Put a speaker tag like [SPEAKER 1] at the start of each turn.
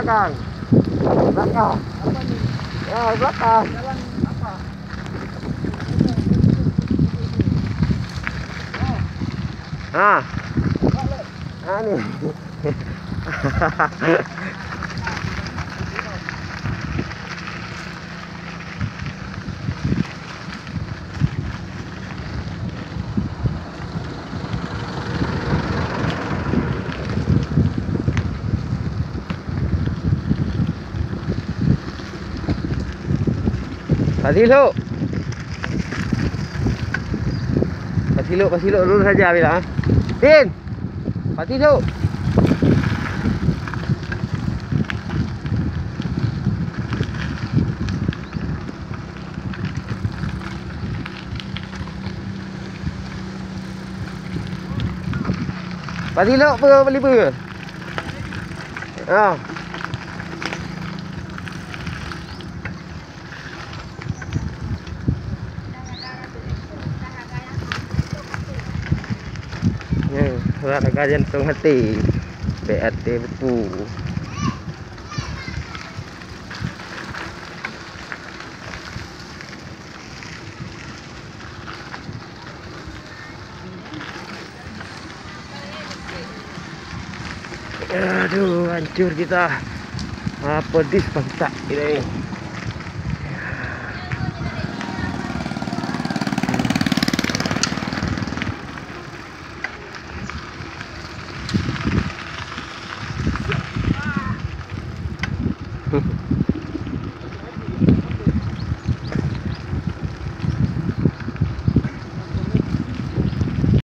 [SPEAKER 1] belakang. Belakang.
[SPEAKER 2] Apa nih?
[SPEAKER 1] Ya, belakang.
[SPEAKER 2] Jalan apa?
[SPEAKER 1] Ah. Ah ni. Pasiluk. Pasiluk dulu saja bila. Din. Pasiluk. Pasiluk apa beli apa? Ah. Olahraga jantung hati BRT Bepu. Aduh, hancur kita. Pedis pantat ini.